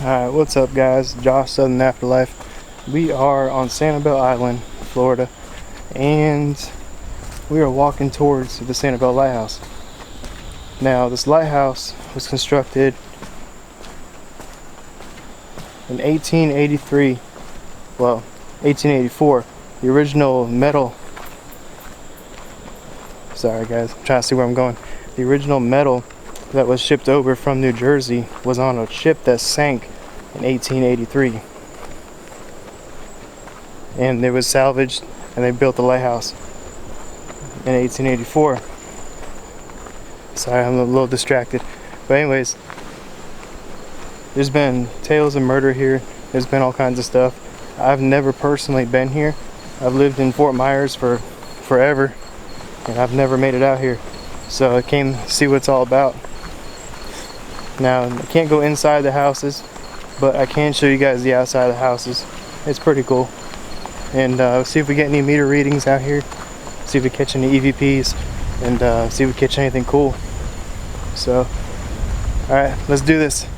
Alright, what's up guys? Josh, Southern Afterlife. We are on Sanibel Island, Florida, and we are walking towards the Sanibel Lighthouse. Now, this lighthouse was constructed in 1883, well, 1884. The original metal, sorry guys, I'm trying to see where I'm going. The original metal that was shipped over from New Jersey was on a ship that sank in 1883, and it was salvaged and they built the lighthouse in 1884. Sorry, I'm a little distracted, but anyways, there's been tales of murder here. There's been all kinds of stuff. I've never personally been here. I've lived in Fort Myers for forever, and I've never made it out here, so I came to see what it's all about. Now, I can't go inside the houses, but I can show you guys the outside of the houses. It's pretty cool. And see if we get any meter readings out here, see if we catch any EVPs, and see if we catch anything cool. So, alright, let's do this.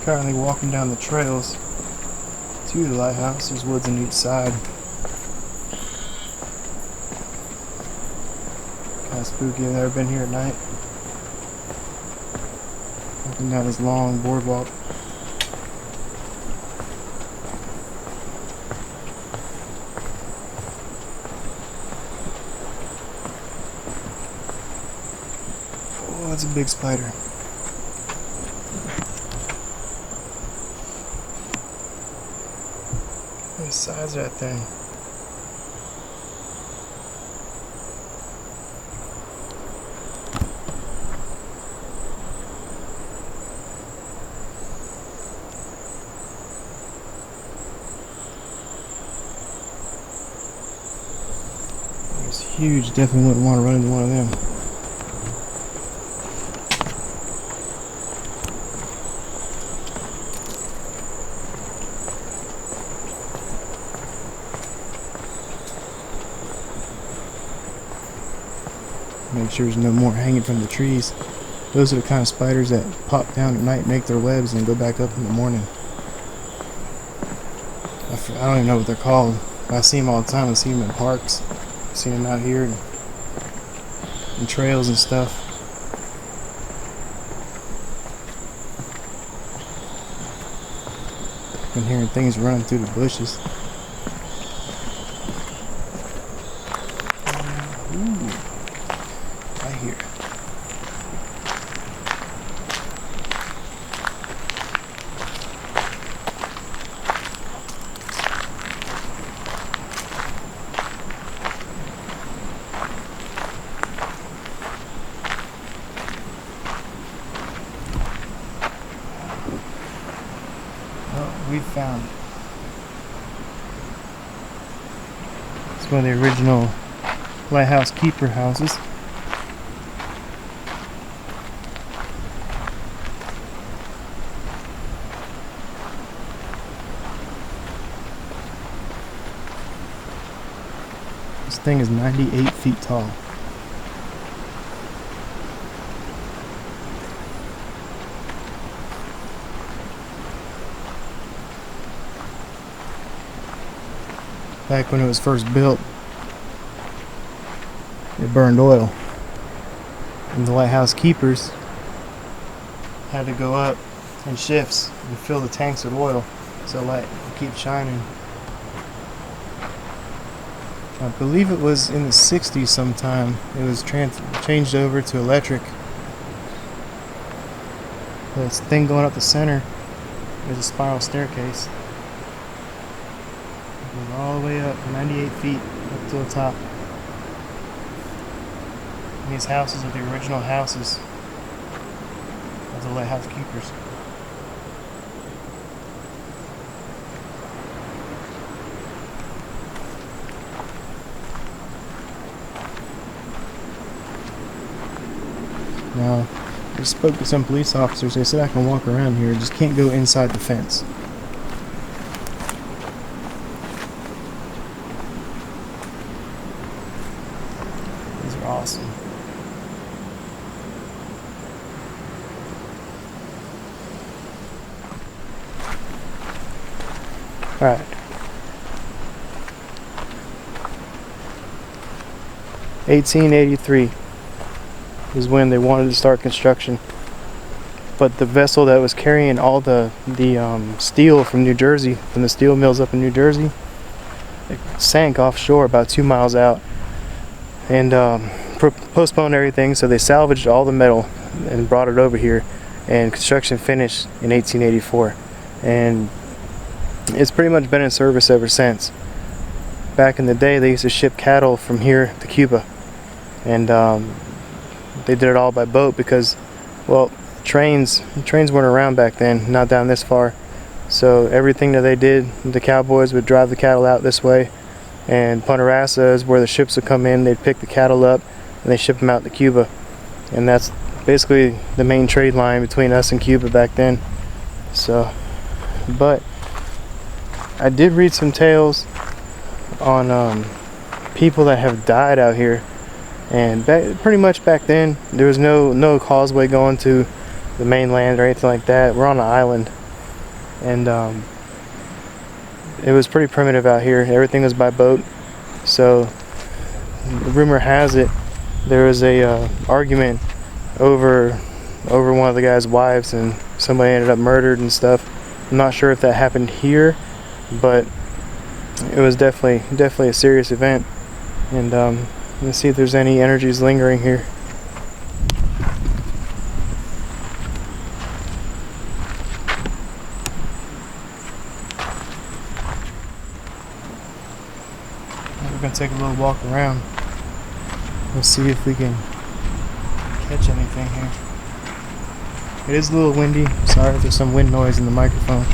Currently walking down the trails to the lighthouse. There's woods on each side. Kind of spooky. I've never been here at night. Walking down this long boardwalk. Oh, that's a big spider. The size of that thing. It's huge. Definitely wouldn't want to run into one of them. Make sure there's no more hanging from the trees. Those are the kind of spiders that pop down at night, make their webs, and go back up in the morning. I don't even know what they're called. I see them all the time. I see them in parks. I've seen them out here and trails and stuff. Been hearing things running through the bushes. Here. Well, we found it. It's one of the original lighthouse keeper houses. This thing is 98 feet tall. back when it was first built, it burned oil. And the lighthouse keepers had to go up in shifts and fill the tanks with oil so the light would keep shining. I believe it was in the 60s sometime. It was changed over to electric. This thing going up the center is a spiral staircase. It goes all the way up 98 feet up to the top. And these houses are the original houses of the lighthouse keepers. Now, I spoke to some police officers. They said I can walk around here, just can't go inside the fence. These are awesome. Alright. 1883 is when they wanted to start construction, but the vessel that was carrying all the steel from New Jersey, from the steel mills up in New Jersey, it sank offshore about 2 miles out, and postponed everything. So they salvaged all the metal and brought it over here, and construction finished in 1884, and it's pretty much been in service ever since. Back in the day, they used to ship cattle from here to Cuba, and they did it all by boat because, well, trains weren't around back then, not down this far. So everything that they did, the cowboys would drive the cattle out this way, and Punta Rassa is where the ships would come in. They'd pick the cattle up and they ship them out to Cuba, and that's basically the main trade line between us and Cuba back then. So, but I did read some tales on people that have died out here. And pretty much back then, there was no causeway going to the mainland or anything like that. We're on an island, and it was pretty primitive out here. Everything was by boat. So, the rumor has it there was a argument over one of the guy's wives, and somebody ended up murdered and stuff. I'm not sure if that happened here, but it was definitely a serious event. And let's see if there's any energies lingering here. We're gonna take a little walk around. Let's see if we can catch anything here. It is a little windy. Sorry if there's some wind noise in the microphone.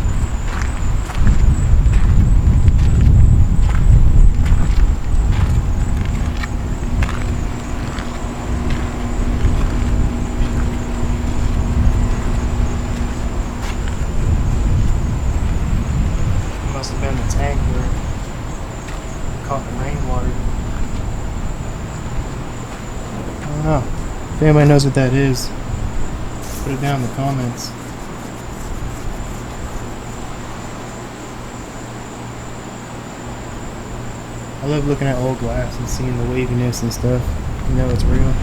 Must have been the tank where it caught the rainwater. I don't know. If anybody knows what that is, put it down in the comments. I love looking at old glass and seeing the waviness and stuff. You know it's real.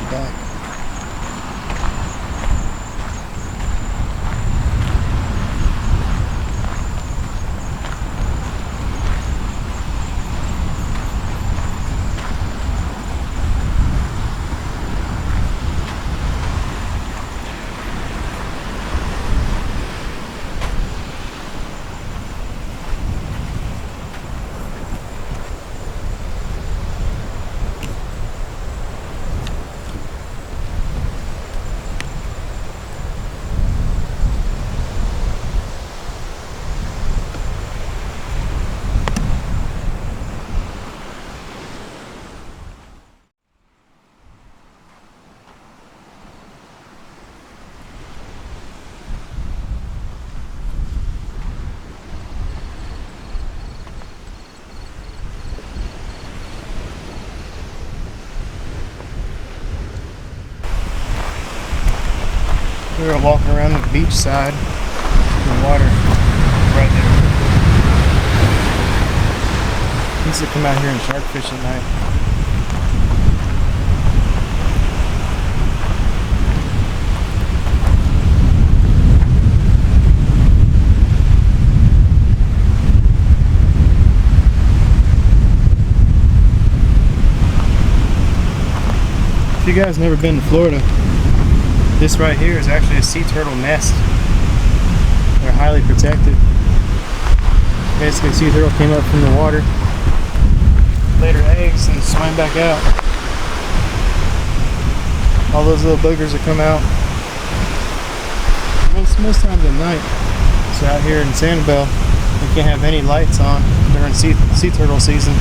Back. We were walking around the beach side. The water right there. Used to come out here and shark fish at night. If you guys never been to Florida, this right here is actually a sea turtle nest. They're highly protected. Basically, a sea turtle came up from the water, laid her eggs, and swam back out. All those little boogers that come out. Most times at night. So out here in Sanibel, we can't have any lights on during sea turtle season.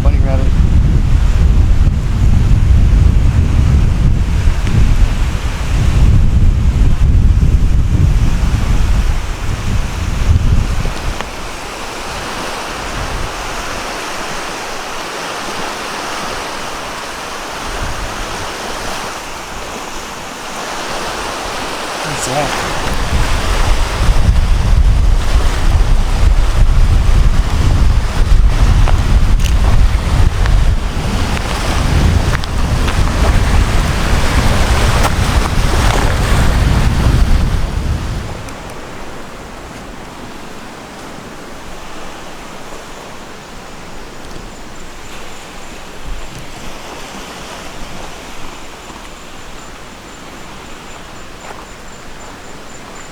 Bunny rabbit. What's that?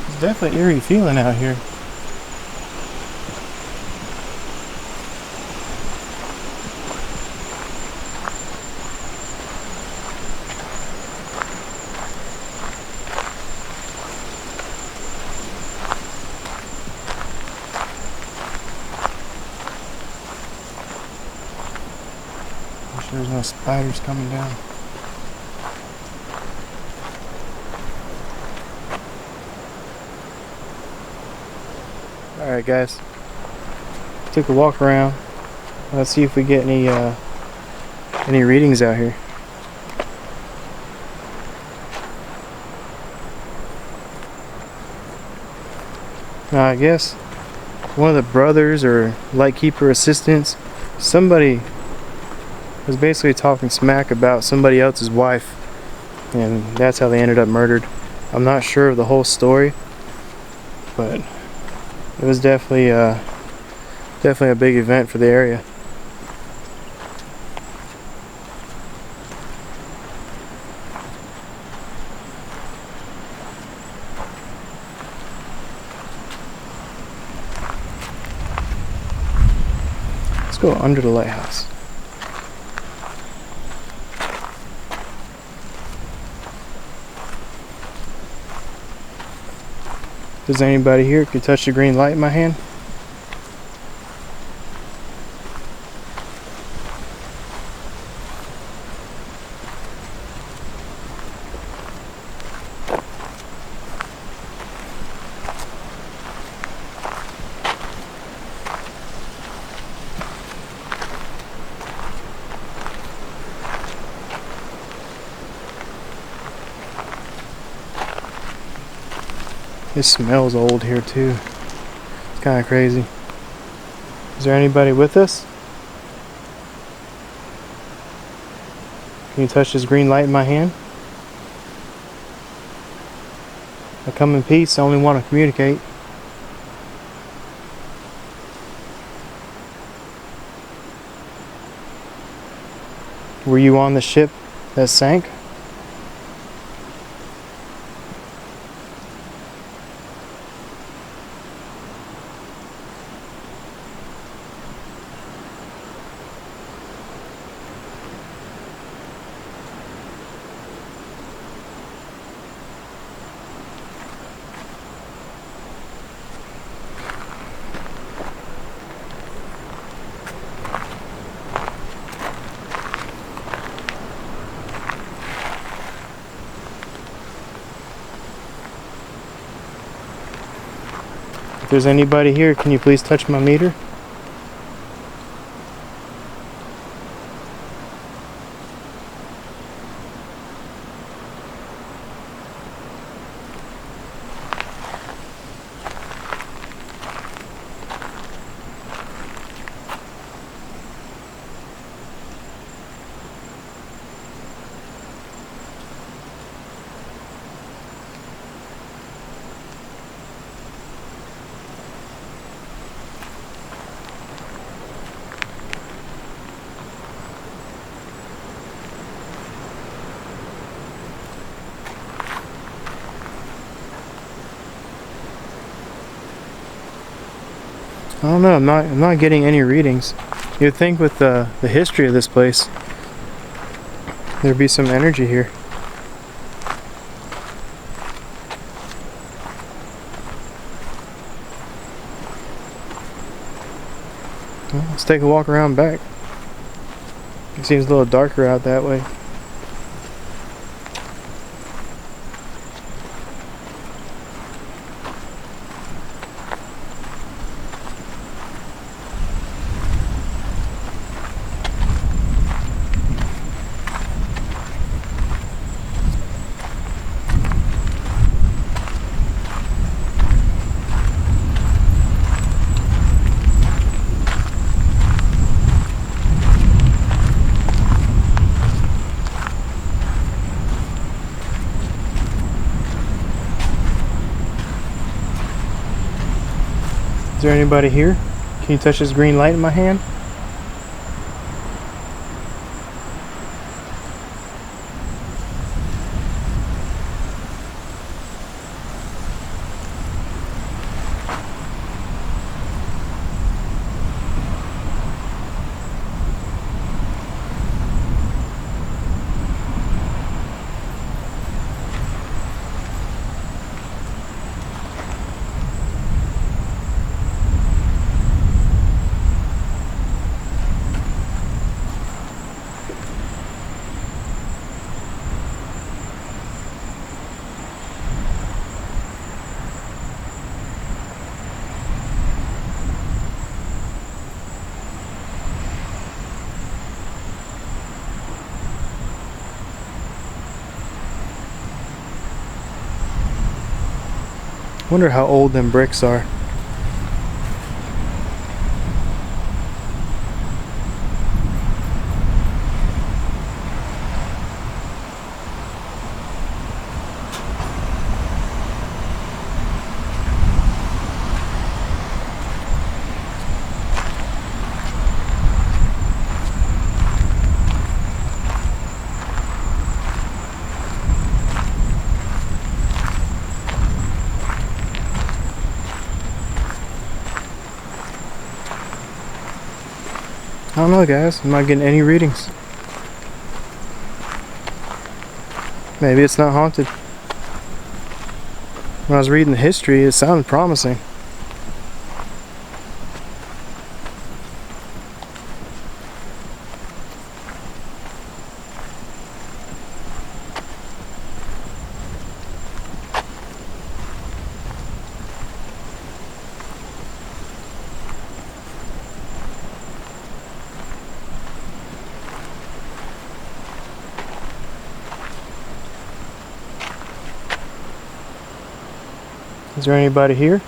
It's definitely eerie feeling out here. I'm sure there's no spiders coming down. Alright guys, took a walk around. Let's see if we get any readings out here. Now I guess one of the brothers or lightkeeper assistants, somebody was basically talking smack about somebody else's wife, and that's how they ended up murdered. I'm not sure of the whole story, but it was definitely a big event for the area. Let's go under the lighthouse. Does anybody here could touch the green light in my hand? It smells old here too. It's kind of crazy. Is there anybody with us? Can you touch this green light in my hand? I come in peace, I only want to communicate. Were you on the ship that sank? If there's anybody here, can you please touch my meter? I don't know. I'm not getting any readings. You'd think with the history of this place, there'd be some energy here. Well, let's take a walk around back. It seems a little darker out that way. Is there anybody here? Can you touch this green light in my hand? Wonder how old them bricks are. I don't know, guys. I'm not getting any readings. Maybe it's not haunted. When I was reading the history, it sounded promising. Is there anybody here?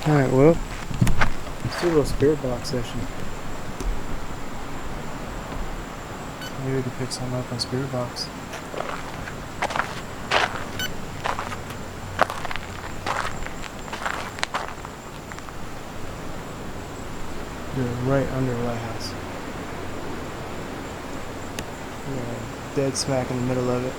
Alright, well, let's do a little spirit box session. Maybe we could pick some up on spirit box. Do it right under the lighthouse. Yeah, dead smack in the middle of it.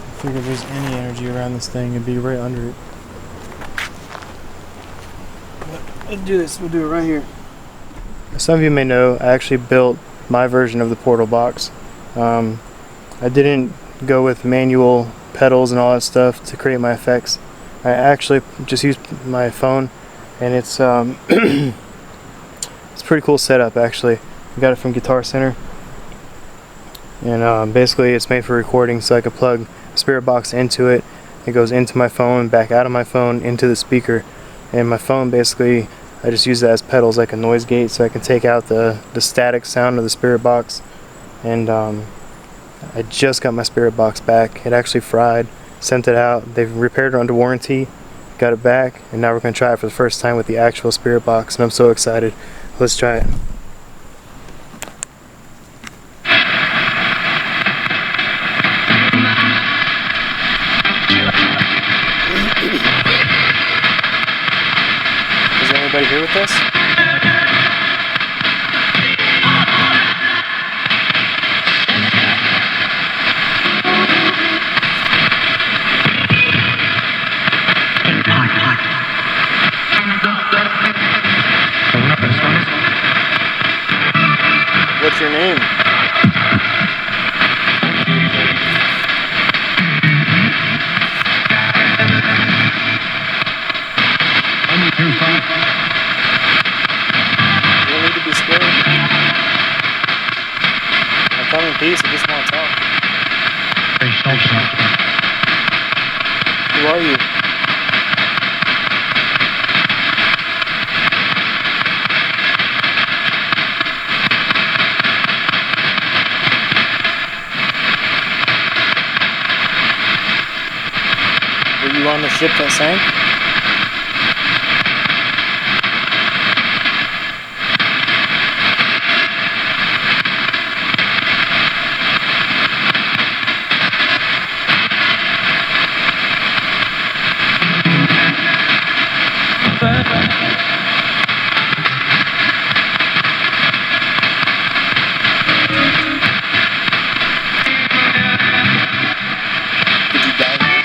I figure if there's any energy around this thing, it'd be right under it. But let's do this. We'll do it right here. Some of you may know I actually built my version of the portal box. I didn't go with manual pedals and all that stuff to create my effects. I actually just used my phone, and it's it's a pretty cool setup actually. I got it from Guitar Center. and basically it's made for recording, so I could plug spirit box into it. It goes into my phone, back out of my phone, into the speaker, and my phone basically I just use that as pedals, like a noise gate, so I can take out the static sound of the spirit box. And I just got my spirit box back. It actually fried, sent it out. They've repaired it under warranty, got it back, and now we're going to try it for the first time with the actual spirit box, and I'm so excited. Let's try it. Is there anybody here with us? What's your name? You don't need to be scared. I come in peace, I just want to talk. Who are you? Were you on the ship that sank? Did you die here?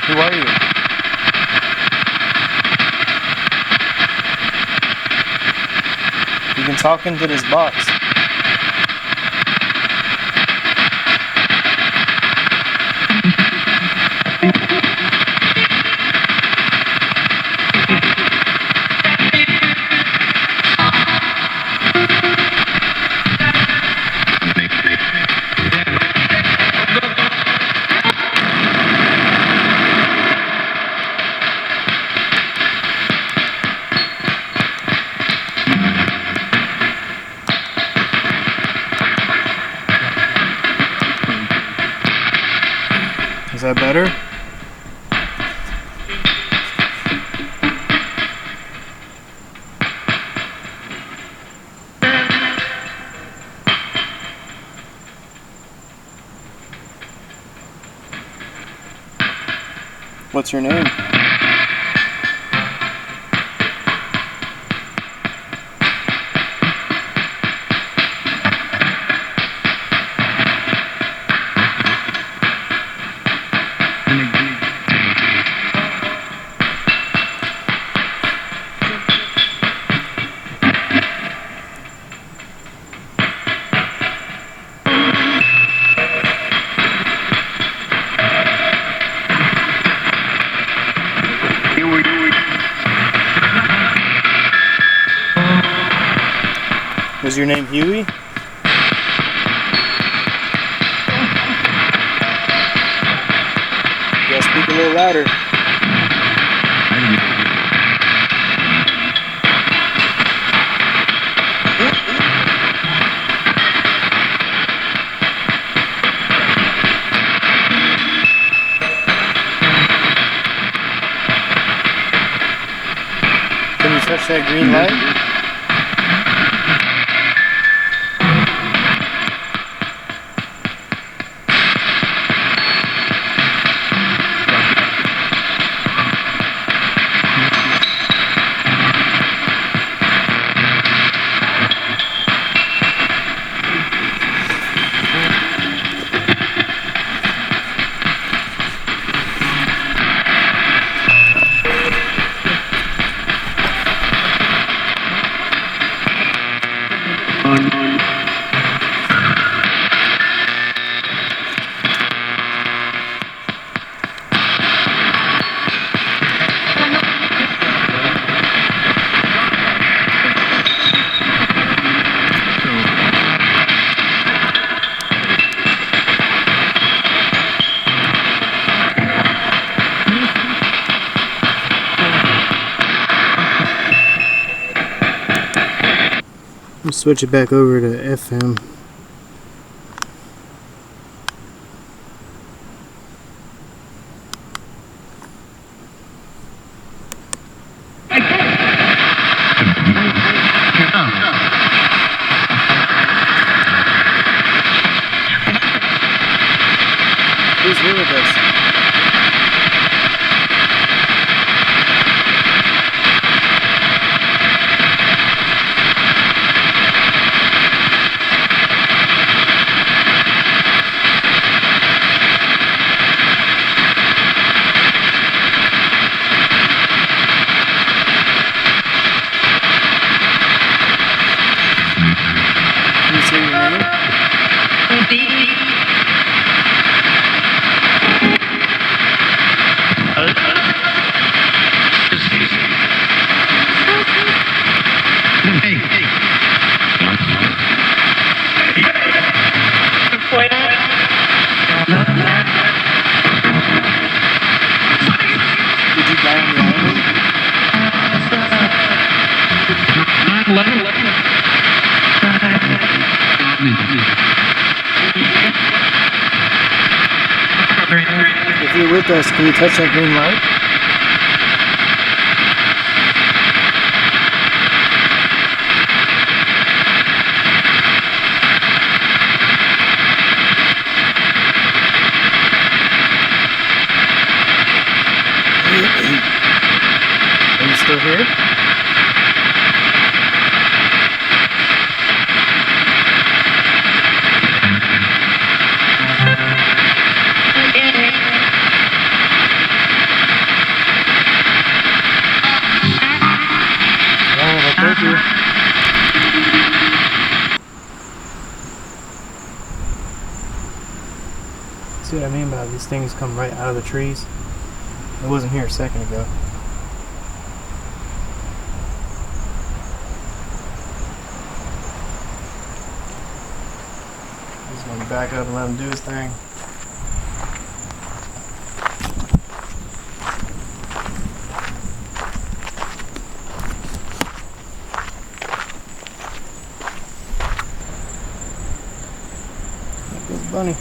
Who are you? You can talk into this box. Is that better? What's your name? Was your name Huey? Yeah, speak a little louder. Can you touch that green light? switch it back over to FM. Who's here with us? Can you say your name? Did you die on the island? If you're with us, can you touch that green light? Are you still here? Thank you. See what I mean by these things come right out of the trees? It wasn't here a second ago. Just gonna back up and let him do his thing. There goes Bunny.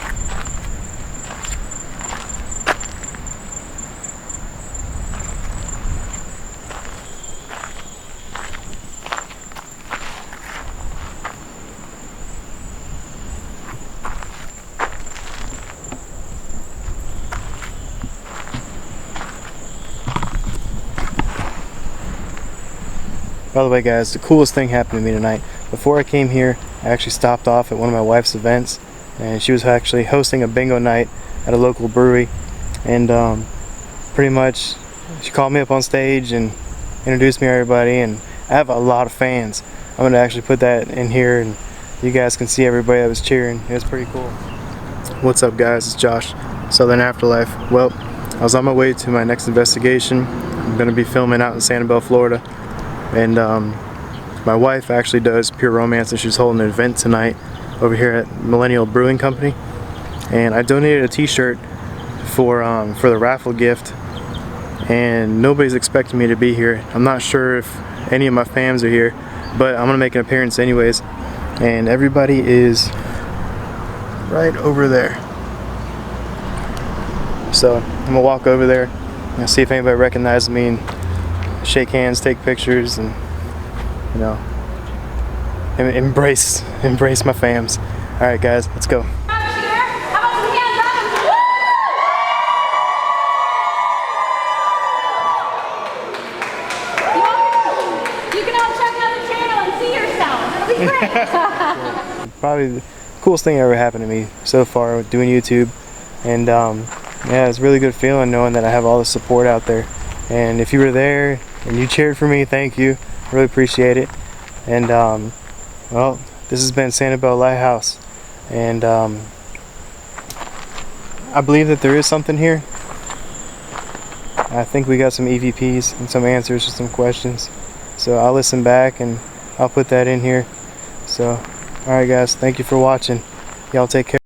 By the way guys, the coolest thing happened to me tonight. Before I came here, I actually stopped off at one of my wife's events, and she was actually hosting a bingo night at a local brewery, and pretty much she called me up on stage and introduced me to everybody, and I have a lot of fans. I'm going to actually put that in here and you guys can see everybody that was cheering. It was pretty cool. What's up guys, it's Josh, Southern Afterlife. Well, I was on my way to my next investigation. I'm going to be filming out in Sanibel, Florida. And my wife actually does Pure Romance, and she's holding an event tonight over here at Millennial Brewing Company. And I donated a t-shirt for the raffle gift, and nobody's expecting me to be here. I'm not sure if any of my fans are here, but I'm gonna make an appearance anyways. And everybody is right over there. So I'm gonna walk over there and see if anybody recognizes me and shake hands, take pictures, and you know, embrace my fams. All right, guys, let's go. You can all check out the channel and see yourselves. It'll be great. Probably the coolest thing that ever happened to me so far with doing YouTube, and yeah, it's a really good feeling knowing that I have all the support out there. And if you were there and you cheered for me, thank you. Really appreciate it. And well, this has been Sanibel Lighthouse, and I believe that there is something here. I think we got some EVPs and some answers to some questions, so I'll listen back and I'll put that in here. So alright guys, thank you for watching. Y'all take care.